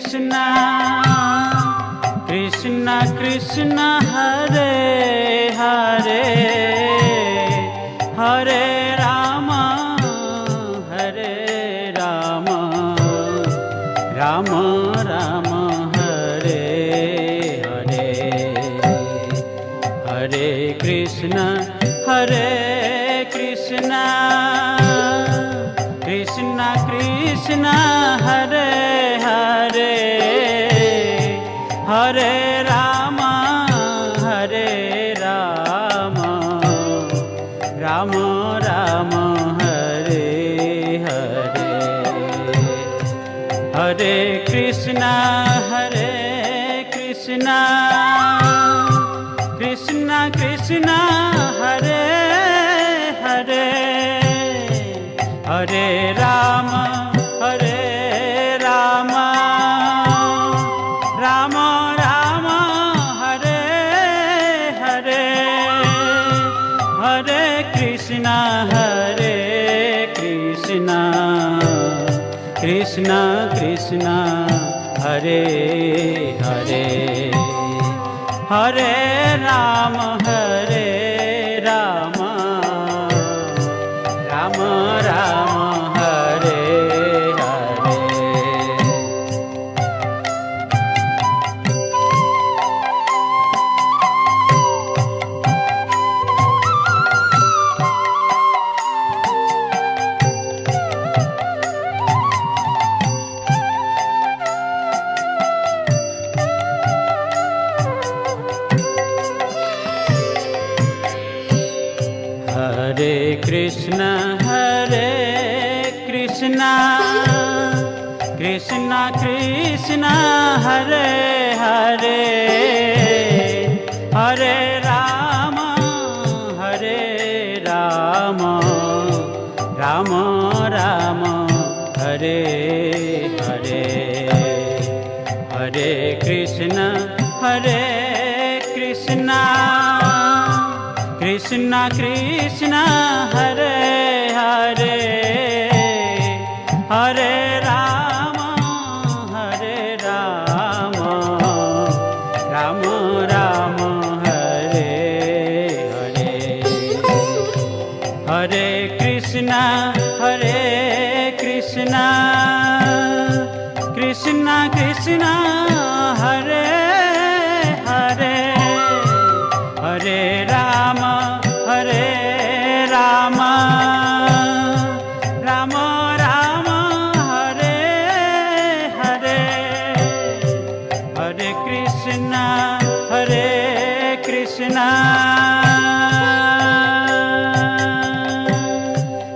Krishna, Krishna Krishna Hare Hare, Hare Rama, Hare Rama, Rama Rama Hare Hare, Hare Krishna, Hare Krishna, Krishna Krishna Hare Hare, Hare Rama, Hare Rama, Rama Rama Hare Hare, Hare Krishna, Hare Krishna, Krishna Krishna Hare Hare, Hare Rama, Hare Rama, Rama Rama Hare Hare, Hare Krishna, Hare Krishna, Krishna Krishna Hare Hare, Hare Rama, Hare Rama, Rama Rama Hare Hare. Hare Krishna, Hare Krishna, Krishna Krishna Hare Hare, Hare Rama, Hare Rama, Rama Rama Hare Hare, Hare Krishna, Hare Krishna, Krishna Krishna Hare Hare, Hare Rama, Hare Rama, Rama Rama Hare Hare, Hare Krishna, Hare Krishna, Krishna Krishna Hare Hare, Hare Rama, Hare Rama, Rama Rama Hare Hare, Hare Krishna, Hare Krishna,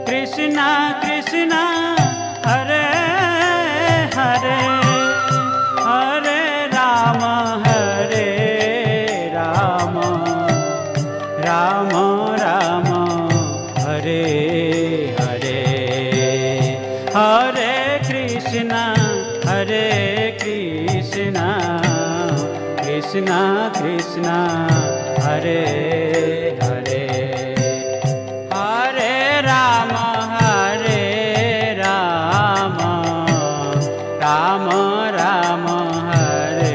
Krishna Krishna Hare Hare, Hare Rama, Hare Rama, Rama Rama Hare Hare, Hare Krishna, Hare Krishna, Krishna Krishna Hare Hare, Hare Rama, Hare Rama, Rama Rama Hare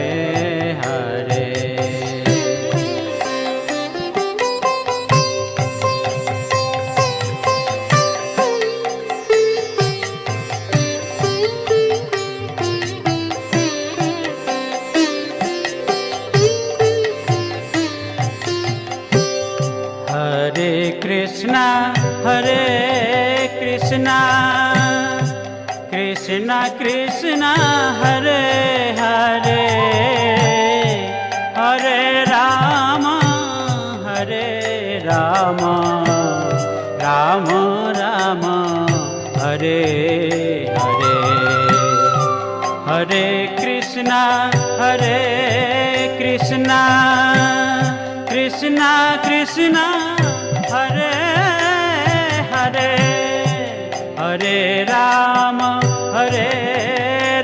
Hare. Hare Krishna, Hare Krishna, Krishna Krishna Hare Hare, Hare Rama, Hare Rama, Rama Rama Hare Hare, Hare Krishna, Hare Krishna, Krishna Krishna Hare Hare, Hare Rama, Hare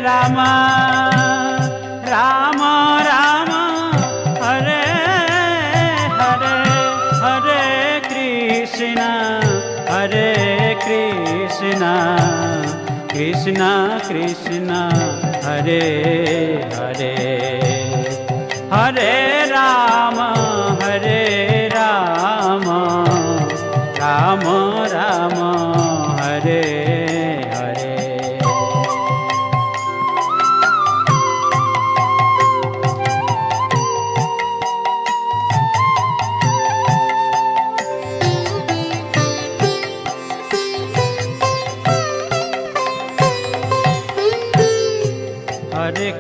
Rama, Rama Rama Hare Hare, Hare Krishna, Hare Krishna, Krishna Krishna Hare Hare Hare Ram Ram Ram Hare Hare. Hare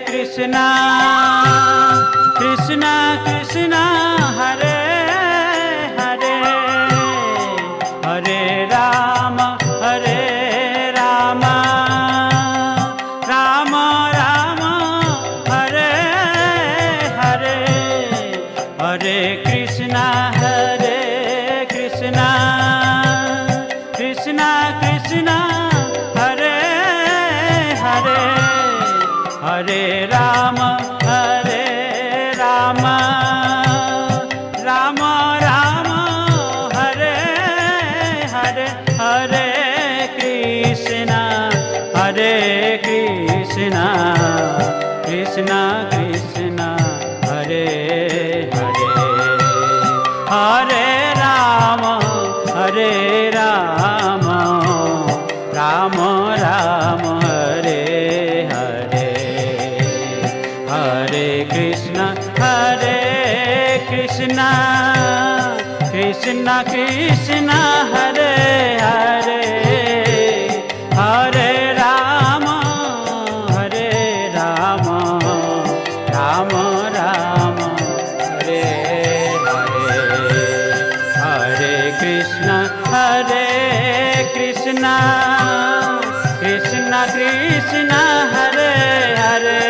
Krishna Krishna Krishna Hare Hare Hare Ram Ram Ram Hare Hare Hare Krishna Krishna Krishna Krishna Hare Hare Hare Ram Ram Ram Hare Hare Hare Krishna Krishna Krishna Hare Hare Hare Ram Ram Ram Hare Hare Hare Krishna Krishna Krishna Hare Hare Hare Ram Ram Ram Hare Hare Hare Krishna Krishna Krishna Hare Hare